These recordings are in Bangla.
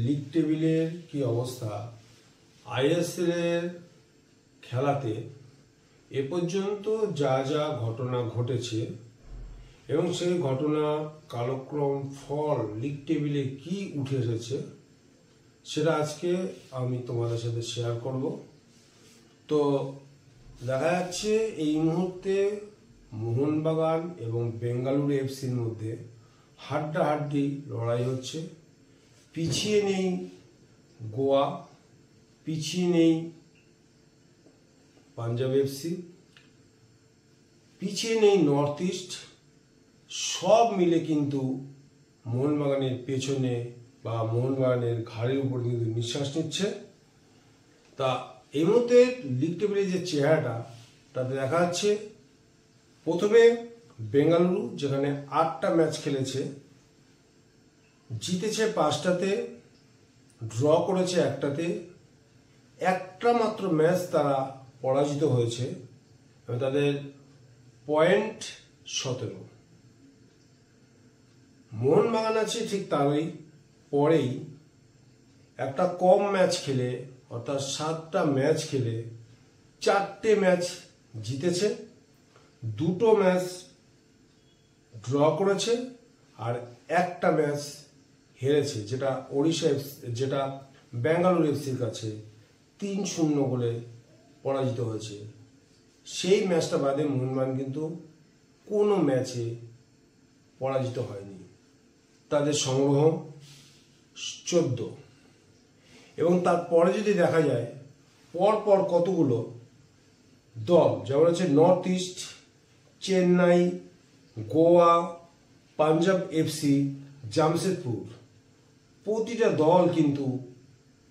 লিগ টেবিলের কি অবস্থা, আইএসএল এর খেলাতে এ পর্যন্ত যা যা ঘটনা ঘটেছে এবং সেই ঘটনা কালক্রম ফল লিগ টেবিলে কি উঠে এসেছে সেটা আজকে আমি তোমাদের সাথে শেয়ার করব। তো দেখা যাচ্ছে এই মুহূর্তে মোহনবাগান এবং বেঙ্গালুরু এফসির মধ্যে হাড্ডাহাড্ডি লড়াই হচ্ছে। পিছিয়ে নেই গোয়া, পিছিয়ে নেই পাঞ্জাব এফসি, পিছিয়ে নেই নর্থ ইস্ট, সব মিলে কিন্তু মোহনবাগানের পেছনে বা মোহনবাগানের ঘাড়ের উপর কিন্তু নিঃশ্বাস নিচ্ছে। তা এই মুহূর্তে লিগ টেবিলের যে চেহারাটা তাতে দেখা যাচ্ছে প্রথমে বেঙ্গালুরু, যেখানে 8টা ম্যাচ খেলেছে, জিতেছে 5টাতে, ড্র করেছে 1টাতে, একটা মাত্র ম্যাচ তারা পরাজিত হয়েছে এবং তাদের পয়েন্ট 17। মোহনবাগান আছে ঠিক তারই পরেই, একটা কম ম্যাচ খেলে অর্থাৎ 7টা ম্যাচ খেলে 4টে ম্যাচ জিতেছে, 2টো ম্যাচ ড্র করেছে আর একটা ম্যাচ হেরেছে, যেটা বেঙ্গালুরু এফসির কাছে 3-0 গোলে পরাজিত হয়েছে। সেই ম্যাচটা বাদে মোহনবাগান কিন্তু কোনো ম্যাচে পরাজিত হয়নি। তাদের সংগ্রহ 14 এবং তারপরে যদি দেখা যায় পরপর কতগুলো দল, যেমন হচ্ছে north east, Chennai, Goa, Punjab FC, Jamshedpur, প্রতিটা দল কিন্তু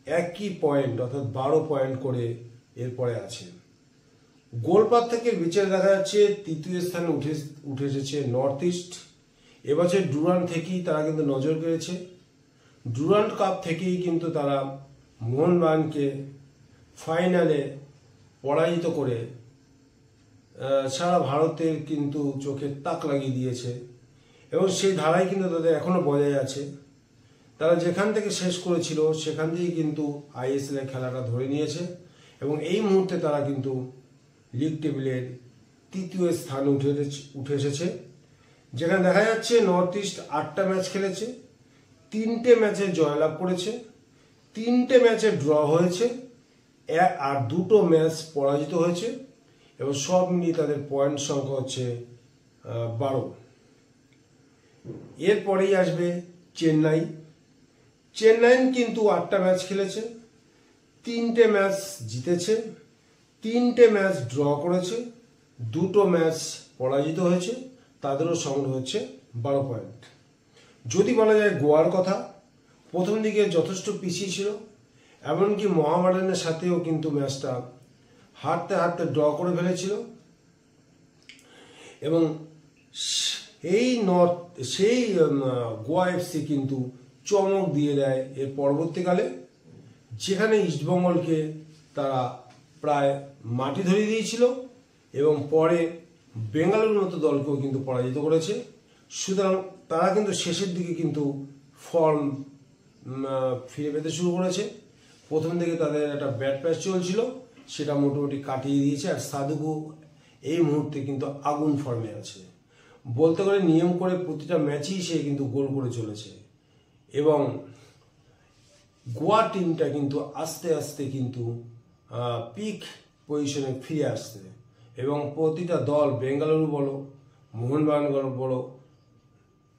একই পয়েন্ট অর্থাৎ 12 পয়েন্ট করে এরপরে আছে। গোল পার্থক্যের বিচারে দেখা যাচ্ছে তৃতীয় স্থানে উঠে এসেছে নর্থ ইস্ট। এবছর ডুরান্ড থেকেই তারা কিন্তু নজর কেড়েছে। ডুরান্ড কাপ থেকেই কিন্তু তারা মোহনবাগানকে ফাইনালে পরাজিত করে সারা ভারতের কিন্তু চোখে তাক লাগিয়ে দিয়েছে এবং সেই ধারাই কিন্তু তাদের এখনো বজায় আছে। তারা যেখান থেকে শেষ করেছিল সেখান থেকেই কিন্তু আইএসএল এর খেলাটা ধরে নিয়েছে এবং এই মুহূর্তে তারা কিন্তু লিগ টেবিলের 3য় স্থানে উঠে এসেছে। যেখানে দেখা যাচ্ছে নর্থ ইস্ট 8টা ম্যাচ খেলেছে, 3টে ম্যাচে জয়লাভ করেছে, 3টে ম্যাচে ড্র হয়েছে আর 2টো ম্যাচ পরাজিত হয়েছে এবং সব মিলিয়ে তাদের পয়েন্ট সংখ্যা হচ্ছে 12। এরপরেই আসবে চেন্নাই। চেন্নাই কিন্তু 8টা ম্যাচ খেলেছে, 3টে ম্যাচ জিতেছে, 3টে ম্যাচ ড্র করেছে, 2টো ম্যাচ পরাজিত হয়েছে, তাদেরও সংগ্রহ হচ্ছে 12 পয়েন্ট। যদি বলা যায় গোয়ার কথা, প্রথম দিকে যথেষ্ট পিছিয়ে ছিল, এমনকি মোহামেডানের সাথেও কিন্তু ম্যাচটা হারতে হারতে ড্র করে ফেলেছিল এবং সেই গোয়া এফসি কিন্তু চমক দিয়ে দেয় এর পরবর্তীকালে, যেখানে ইস্টবেঙ্গলকে তারা প্রায় মাটি ধরিয়ে দিয়েছিল এবং পরে বেঙ্গালুরুর মতো দলকেও কিন্তু পরাজিত করেছে। সুতরাং তারা কিন্তু শেষের দিকে কিন্তু ফর্ম ফিরে পেতে শুরু করেছে। প্রথম দিকে তাদের একটা ব্যাট প্যাচ চলছিল, সেটা মোটামুটি কাটিয়ে দিয়েছে আর সাদুকু এই মুহূর্তে কিন্তু আগুন ফর্মে আছে। বলতে গেলে নিয়ম করে প্রতিটা ম্যাচেই সে কিন্তু গোল করে চলেছে এবং গোয়া টিমটা কিন্তু আস্তে আস্তে কিন্তু পিক পজিশনে ফিরে আসছে এবং প্রতিটা দল, বেঙ্গালুরু বলো, মোহনবাগান বলো,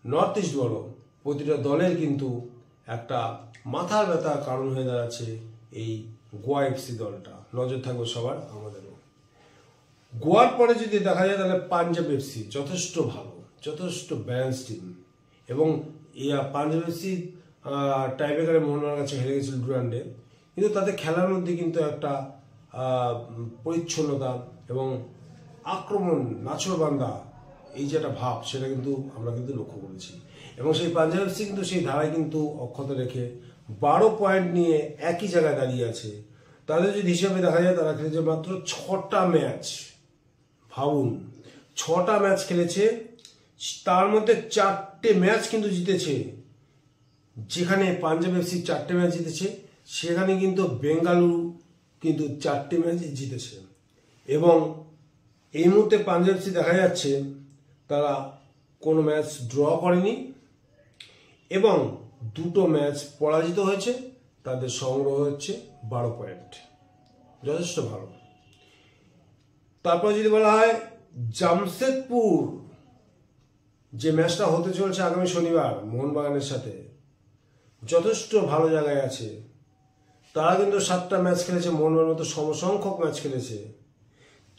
নর্থ ইস্ট বলো, প্রতিটা দলের কিন্তু একটা মাথার ব্যথার কারণ হয়ে দাঁড়াচ্ছে এই গোয়া এফসি দলটা। নজর থাকবে সবার, আমাদেরও। গোয়ার পরে যদি দেখা যায় তাহলে পাঞ্জাব এফসি যথেষ্ট ভালো, যথেষ্ট ব্যালেন্স টিম এবং পাঞ্জাব এফসি টাইব্রেকারে মোহনবাগানের কাছে হেরে গেছিল ডুরান্ডে, কিন্তু তাদের খেলার মধ্যে কিন্তু একটা পরিচ্ছন্নতা এবং আক্রমণ, নাছোড়বান্দা, এই যে একটা ভাব, সেটা কিন্তু আমরা কিন্তু লক্ষ্য করেছি এবং সেই পাঞ্জাব এফসি কিন্তু সেই ধারায় কিন্তু অক্ষত রেখে 12 পয়েন্ট নিয়ে একই জায়গায় দাঁড়িয়ে আছে। তাদের যদি হিসাবে দেখা যায় তারা খেলেছে মাত্র 6টা ম্যাচ। ভাবুন, 6টা ম্যাচ খেলেছে, তার মধ্যে 4টে ম্যাচ কিন্তু জিতেছে যেখানে পাঞ্জাব এফসি 4টে ম্যাচ জিতেছে, সেখানে কিন্তু বেঙ্গালুরু কিন্তু 4টে ম্যাচ জিতেছে। এবং এই মুহূর্তে পাঞ্জাব এফসি দেখা যাচ্ছে তারা কোনো ম্যাচ ড্র করেনি এবং 2টো ম্যাচ পরাজিত হয়েছে। তাদের সংগ্রহ হচ্ছে 12 পয়েন্ট, যথেষ্ট ভালো। তারপর যদি বলা হয় জামশেদপুর, যে ম্যাচটা হতে চলছে আগামী শনিবার মোহনবাগানের সাথে, যথেষ্ট ভালো জায়গায় আছে। তারা কিন্তু 7টা ম্যাচ খেলেছে, মোহনবাগানের মতো সমসংখ্যক ম্যাচ খেলেছে,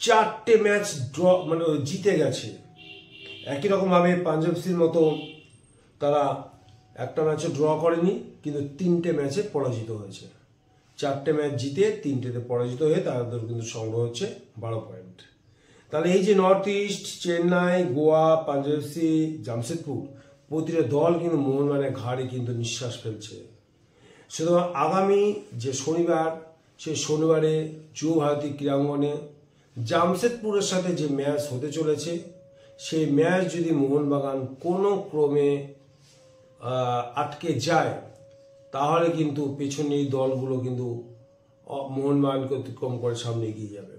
4টে ম্যাচ ড্র মানে জিতে গেছে। একই রকমভাবে পাঞ্জাব এফসির মতো তারা একটা ম্যাচে ড্র করেনি, কিন্তু 3টে ম্যাচে পরাজিত হয়েছে। 4টে ম্যাচ জিতে 3টেতে পরাজিত হয়ে তাদের কিন্তু সংগ্রহ হচ্ছে 12 পয়েন্ট। তাহলে এই যে north east, Chennai, Goa, Punjab FC, Jamshedpur, প্রতিটা দল কিন্তু মোহনবাগানের ঘাড়ে কিন্তু নিঃশ্বাস ফেলছে। সুতরাং আগামী যে শনিবার, সেই শনিবারে যুব ভারতী ক্রীড়াঙ্গনে জামশেদপুরের সাথে যে ম্যাচ হতে চলেছে, সেই ম্যাচ যদি মোহনবাগান কোনো ক্রমে আটকে যায়, তাহলে কিন্তু পেছনে এই দলগুলো কিন্তু মোহনবাগানকে অতিক্রম করে সামনে এগিয়ে যাবে।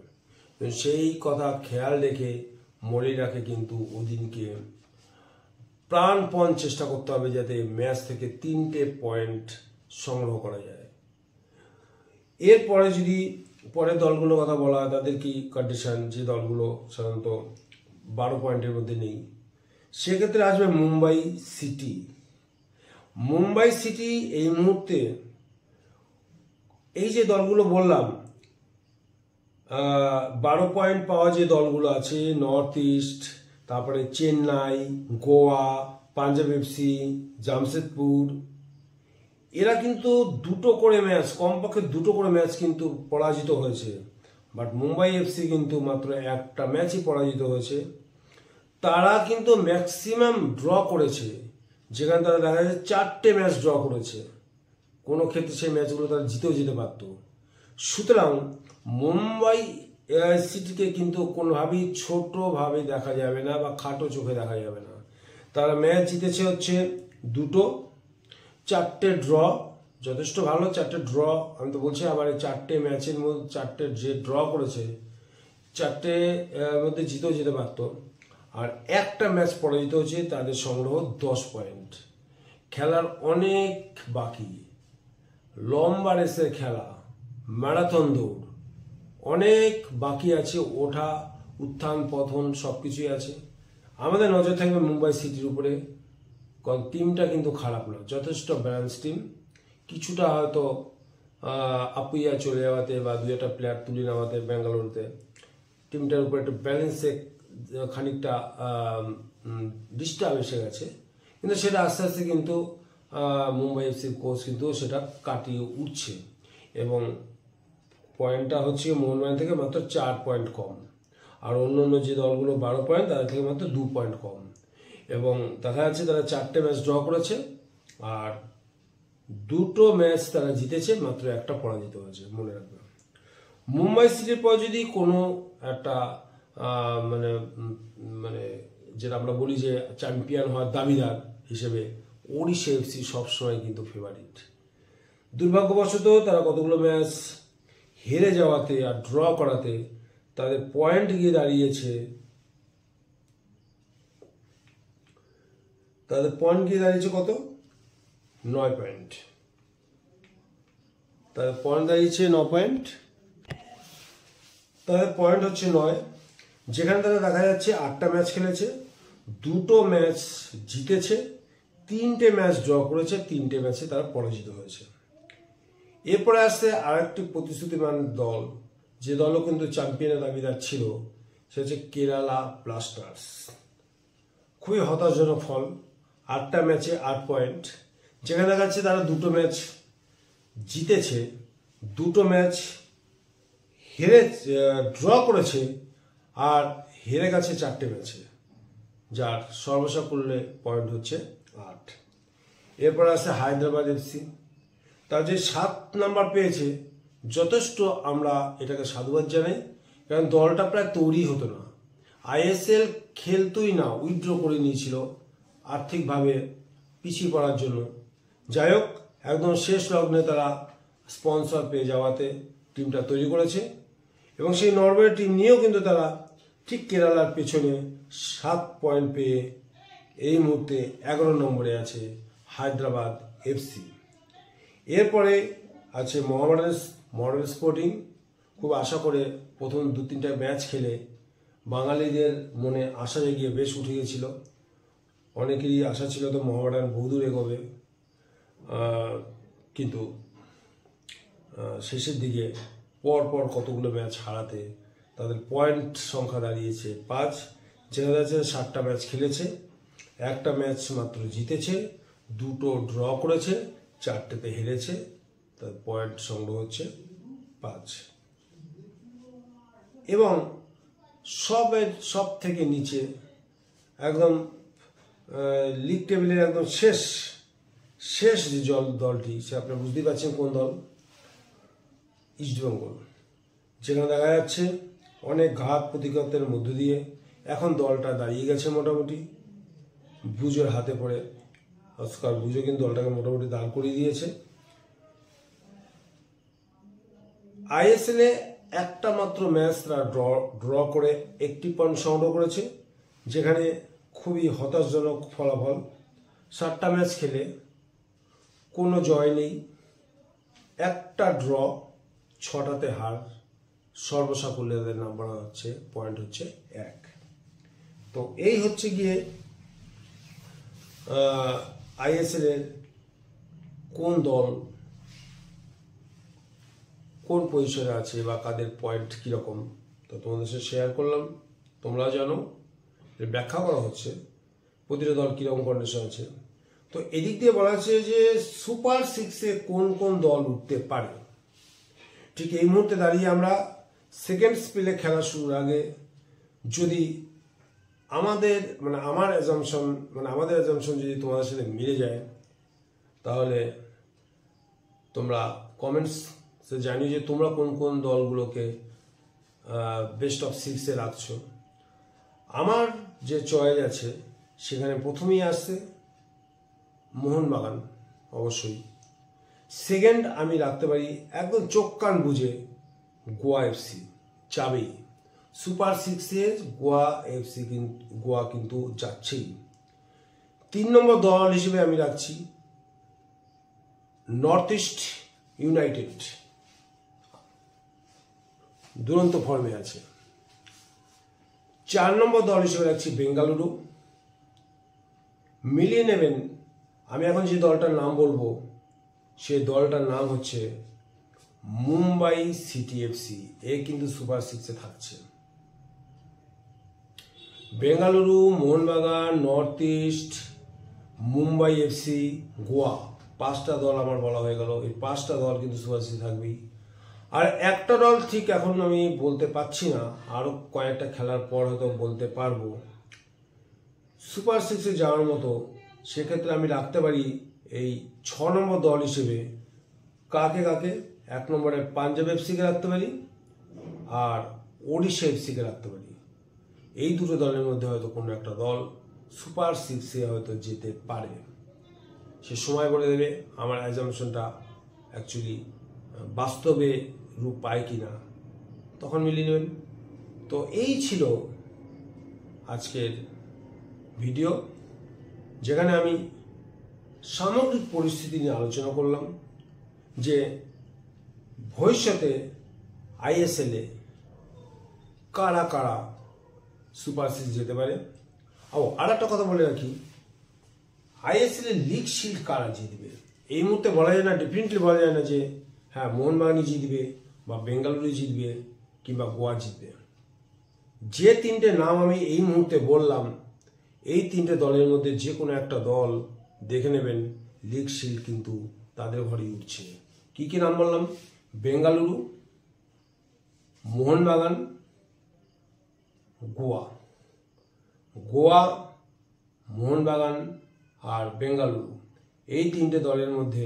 সেই কথা খেয়াল রেখে মরিরাকে কিন্তু ওদিনকে প্রাণপণ চেষ্টা করতে হবে যাতে ম্যাচ থেকে 3টে পয়েন্ট সংগ্রহ করা যায়। এরপরে যদি পরের দলগুলোর কথা বলা হয়, তাদের কি কন্ডিশন, যে দলগুলো সাধারণত 12 পয়েন্টের মধ্যে নেই, সেক্ষেত্রে আসবে মুম্বাই সিটি। মুম্বাই সিটি এই মুহূর্তে এই যে দলগুলো বললাম, 12 পয়েন্ট পাওয়া যে দলগুলো আছে, নর্থ ইস্ট, তারপরে চেন্নাই, গোয়া, পাঞ্জাব এফসি, জামশেদপুর, এরা কিন্তু 2টো করে ম্যাচ, কমপক্ষে 2টো করে ম্যাচ কিন্তু পরাজিত হয়েছে। বাট মুম্বাই এফসি কিন্তু মাত্র একটা ম্যাচই পরাজিত হয়েছে। তারা কিন্তু ম্যাক্সিমাম ড্র করেছে, যেখানে তারা দেখা যাচ্ছে 4টে ম্যাচ ড্র করেছে। কোনো ক্ষেত্রে সেই ম্যাচগুলো তারা জিতেও যেতে পারত। সুতরাং মুম্বাই সিটিকে কিন্তু কোনোভাবেই ছোটোভাবে দেখা যাবে না বা খাটো চোখে দেখা যাবে না। তারা ম্যাচ জিতেছে হচ্ছে 2টো, 4টে ড্র, যথেষ্ট ভালো। 4টে ড্র, আমি তো বলছি আবার 4টে ম্যাচের মধ্যে 4টে যে ড্র করেছে, 4টে মধ্যে জিতেও যেতে পারত। আর একটা ম্যাচ পরাজিত হয়েছে, তাদের সংগ্রহ 10 পয়েন্ট। খেলার অনেক বাকি, লম্বা রেসের খেলা, ম্যারাথন দৌড় অনেক বাকি আছে, ওঠা উত্থান পতন সব কিছুই আছে। আমাদের নজর থাকবে মুম্বাই সিটির উপরে, কারণ টিমটা কিন্তু খারাপ না, যথেষ্ট ব্যালেন্স টিম। কিছুটা হয়তো আপুইয়া চলে যাওয়াতে বা 2-একটা প্লেয়ার তুলে নেওয়াতে বেঙ্গালুরুতে টিমটার উপরে একটু ব্যালেন্সে খানিকটা ডিস্টার্ব এসে গেছে, কিন্তু সেটা আস্তে আস্তে কিন্তু মুম্বাই এফসির কোচ কিন্তু সেটা কাটিয়ে উঠছে। এবং পয়েন্টটা হচ্ছে মোহনবাগান থেকে মাত্র 4 পয়েন্ট কম, আর অন্য অন্য যে দলগুলো 12 পয়েন্ট তাদের থেকে মাত্র 2 পয়েন্ট কম। এবং দেখা যাচ্ছে তারা 4টে ম্যাচ ড্র করেছে, আর 2টো ম্যাচ তারা জিতেছে, মাত্র একটা পরাজিত হয়েছে, মনে রাখবে। মুম্বাই সিটির পর যদি কোনো একটা মানে মানে যেটা আমরা বলি যে চ্যাম্পিয়ন হওয়ার দাবিদার হিসেবে, ওড়িশা এফসি সবসময় কিন্তু ফেভারিট। দুর্ভাগ্যবশত তারা কতগুলো ম্যাচ হেরে যাওয়াতে আর ড্র করাতে তাদের পয়েন্ট গিয়ে দাঁড়িয়েছে, কত? 9 পয়েন্ট। তাদের পয়েন্ট দাঁড়িয়েছে 9 পয়েন্ট, তাদের পয়েন্ট হচ্ছে 9, যেখানে তারা দেখা যাচ্ছে 8টা ম্যাচ খেলেছে, 2টো ম্যাচ জিতেছে, 3টে ম্যাচ ড্র করেছে, 3টে ম্যাচে তারা পরাজিত হয়েছে। এরপরে আসছে আরেকটি প্রতিশ্রুতিমান দল, যে দলও কিন্তু চ্যাম্পিয়নের দাবিদার ছিল, সে হচ্ছে কেরালা ব্লাস্টার্স। খুবই হতাশজনক ফল, 8টা ম্যাচে 8 পয়েন্ট, যেখানে দেখা যাচ্ছে তারা 2টো ম্যাচ জিতেছে, 2টো ম্যাচ হেরে ড্র করেছে, আর হেরে গেছে 4টে ম্যাচে, যার সর্বসাকুল্যে পয়েন্ট হচ্ছে 8। এরপর আছে হায়দ্রাবাদ এফসি, তার যে 7 নাম্বার পেয়েছে, যথেষ্ট আমরা এটাকে সাধুবাদ জানাই, কারণ দলটা প্রায় তৈরি হতো না, আইএসএল খেলতোই না, উইথড্র করে নিয়েছিল আর্থিকভাবে পিছিয়ে পড়ার জন্য। যাই হোক, একদম শেষ লগ্নে তারা স্পন্সর পেয়ে যাওয়াতে টিমটা তৈরি করেছে এবং সেই নরওয়ে টিম নিয়েও কিন্তু তারা ঠিক কেরালার পেছনে 7 পয়েন্ট পেয়ে এই মুহূর্তে 11 নম্বরে আছে হায়দ্রাবাদ এফসি। এরপরে আছে মডার্ন স্পোর্টিং। খুব আশা করে প্রথম 2-3টা ম্যাচ খেলে বাঙালিদের মনে আশা জেগে বেশ উঠে গিয়েছিল। অনেকেরই আশা ছিল তো মোহামেডান বহুদূর এগোবে, কিন্তু শেষের দিকে পরপর কতগুলো ম্যাচ হারাতে তাদের পয়েন্ট সংখ্যা দাঁড়িয়েছে 5। যেটা যাচ্ছে 7টা ম্যাচ খেলেছে, 1টা ম্যাচ মাত্র জিতেছে, 2টো ড্র করেছে, 4টেতে হেরেছে, তার পয়েন্ট সংগ্রহ হচ্ছে 5। এবং সব থেকে নিচে একদম লিগ টেবিলের একদম শেষ যে দলটি, সে আপনারা বুঝতেই পারছেন কোন দল, ইস্টবেঙ্গল। যেখানে দেখা যাচ্ছে অনেক ঘাত প্রতিঘাতের মধ্য দিয়ে এখন দলটা দাঁড়িয়ে গেছে মোটামুটি ব্রুজের হাতে পড়ে। অস্কার ব্রুজও কিন্তু দলটাকে মোটামুটি দাঁড় করিয়ে দিয়েছে। আইএসএলে একটা মাত্র ম্যাচ তারা ড্র করে 1টি পয়েন্ট সংগ্রহ করেছে, যেখানে খুবই হতাশজনক ফলাফল। 7টা ম্যাচ খেলে কোনো জয় নেই, 1টা ড্র, 6টাতে হার। সর্বসাকুল্যের নাম্বার হচ্ছে পয়েন্ট হচ্ছে 1। তো এই হচ্ছে গিয়ে আইএসএল এর কোন দল কোন পজিশনে আছে বা কাদের পয়েন্ট কীরকম, তো তোমাদের সাথে শেয়ার করলাম। তোমরা জানো, ব্যাখ্যা করা হচ্ছে প্রতিটা দল কীরকম কন্ডিশন আছে। তো এদিক দিয়ে বলা হচ্ছে যে সুপার 6-এ কোন কোন দল উঠতে পারে। ঠিক এই মুহূর্তে দাঁড়িয়ে আমরা সেকেন্ড স্পেলে খেলা শুরুর আগে যদি আমাদের অ্যাজাম্পশন যদি তোমাদের সাথে মিলে যায়, তাহলে তোমরা কমেন্টসে জানিও যে তোমরা কোন কোন দলগুলোকে বেস্ট অফ 6-এ রাখছো। আমার যে চয়েস আছে সেখানে প্রথমেই আসছে মোহনবাগান, অবশ্যই। সেকেন্ড আমি রাখতে পারি একদম চোখ কান বুঝে গোয়া এফসি, চাবেই। সুপার 6-এ গোয়া কিন্তু যাচ্ছেই। 3 নম্বর দল হিসেবে আমি রাখছি নর্থ ইস্ট ইউনাইটেড, দুরন্ত ফর্মে আছে। 4 নম্বর দল হিসেবে রাখছি বেঙ্গালুরু। মিলিয়ে নেবেন আমি এখন যে দলটার নাম বলবো, সেই দলটার নাম হচ্ছে মুম্বাই সিটি এফসি। এ কিন্তু সুপার 6-এ থাকছে। Bengaluru, Mohun Bagan, north east, Mumbai FC, Goa, 5টা দল আমার বলা হয়ে গেল। এই 5টা দল কিন্তু সুপার 6-এ থাকবেই। আর একটা দল ঠিক এখন আমি বলতে পারছি না, আরো কয়েকটা খেলার পর হয়তো বলতে পারবো সুপার 6-এ যাওয়ার মতো। সেক্ষেত্রে আমি রাখতে পারি এই 6 নম্বর দল হিসেবে কাকে 1 নম্বরে পাঞ্জাব এফসিকে রাখতে পারি আর ওড়িশা এফসিকে রাখতে পারি। এই দুটো দলের মধ্যে হয়তো কোনো একটা দল সুপার 6-এ হয়তো যেতে পারে। সে সময় বলে দেবে আমার অ্যাজাম্পশনটা অ্যাকচুয়ালি বাস্তবে রূপ পায় কিনা, তখন মিলিয়ে নেবেন। তো এই ছিল আজকের ভিডিও, যেখানে আমি সামগ্রিক পরিস্থিতি নিয়ে আলোচনা করলাম যে ভবিষ্যতে আইএসএলে কারা কারা সুপার 6 যেতে পারে। আর একটা কথা বলে রাখি, আইএসএল এর লিগ শিল্ড কারা জিতবে এই মুহূর্তে বলা যায় না, ডেফিনেটলি বলা যায় না যে হ্যাঁ মোহনবাগানই জিতবে বা বেঙ্গালুরু জিতবে কিংবা গোয়া জিতবে। যে 3টে নাম আমি এই মুহূর্তে বললাম, এই 3টে দলের মধ্যে যে কোনো একটা দল দেখে নেবেন লিগ শিল্ড কিন্তু তাদের ঘরেই উঠছে। কি কি নাম বললাম? বেঙ্গালুরু, মোহনবাগান, গোয়া, মোহনবাগান আর বেঙ্গালুরু। এই 3টে দলের মধ্যে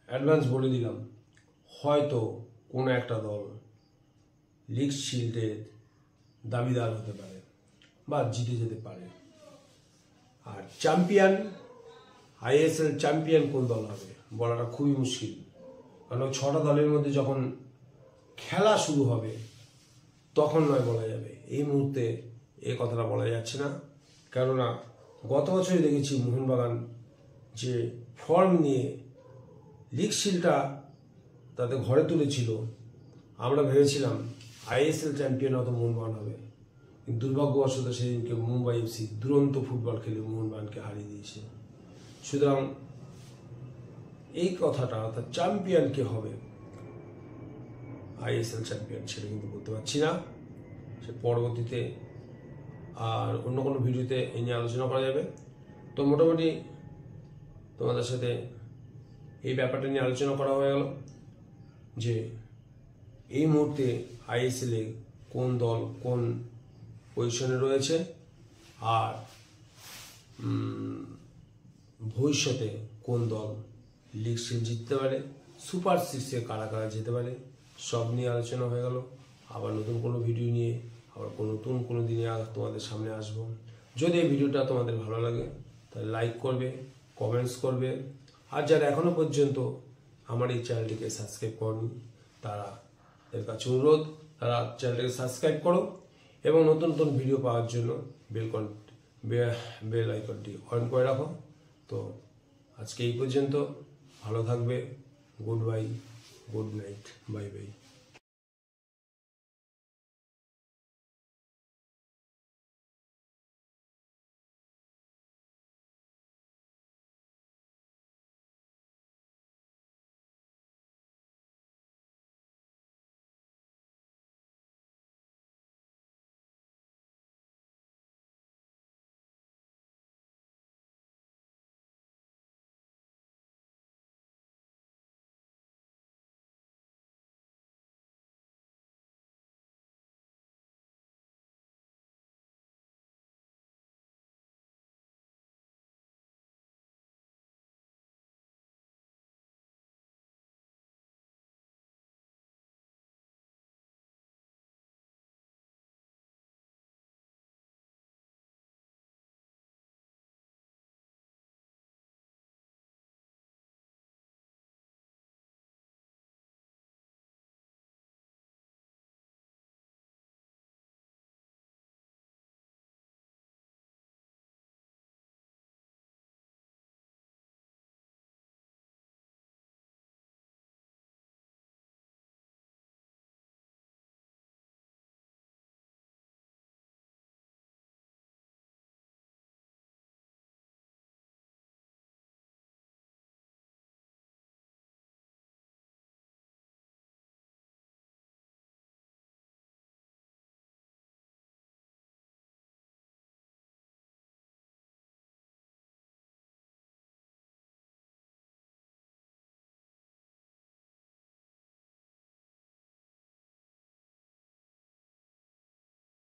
অ্যাডভান্স বলে দিলাম, হয়তো কোনো একটা দল লিগ শিল্ডের দাবিদার হতে পারে বা জিতে যেতে পারে। আর চ্যাম্পিয়ন আইএসএল চ্যাম্পিয়ন কোন দল হবে বলাটা খুবই মুশকিল, কারণ 6টা দলের মধ্যে যখন খেলা শুরু হবে তখন নয় বলা যাবে। এই মুহূর্তে এই কথাটা বলা যাচ্ছে না, কেননা গত বছরই দেখেছি মোহনবাগান যে ফর্ম নিয়ে লিগ শিলটা তাদের ঘরে তুলেছিল, আমরা ভেবেছিলাম আইএসএল চ্যাম্পিয়ন হয়তো মোহনবাগান হবে, কিন্তু দুর্ভাগ্যবশত সেদিনকে মুম্বাই এফসি দুরন্ত ফুটবল খেলে মোহনবাগানকে হারিয়ে দিয়েছে। সুতরাং এই কথাটা অর্থাৎ চ্যাম্পিয়ন কে হবে, আইএসএল চ্যাম্পিয়ন, সেটা কিন্তু বলতে পারছি না। সে পরবর্তীতে আর অন্য কোনো ভিডিওতে এই নিয়ে আলোচনা করা যাবে। তো মোটামুটি তোমাদের সাথে এই ব্যাপারটা নিয়ে আলোচনা করা হয়ে গেল যে এই মুহূর্তে আইএসএলে কোন দল কোন পজিশনে রয়েছে, আর ভবিষ্যতে কোন দল লিগ শিল্ড জিততে পারে, সুপার সিক্সে কারা কারা যেতে পারে, সব নিয়ে আলোচনা হয়ে গেল। আবার নতুন কোনো ভিডিও নিয়ে আবার নতুন কোনো দিনে তোমাদের সামনে আসবো। যদি এই ভিডিওটা তোমাদের ভালো লাগে তাহলে লাইক করবে, কমেন্টস করবে, আর যারা এখনো পর্যন্ত আমার এই চ্যানেলটিকে সাবস্ক্রাইব করনি তারা এর কাছে অনুরোধ, তারা চ্যানেলটিকে সাবস্ক্রাইব করো এবং নতুন নতুন ভিডিও পাওয়ার জন্য বেল আইকনটি অন করে রাখো। তো আজকে এই পর্যন্ত, ভালো থাকবে, good bye, good night, bye bye.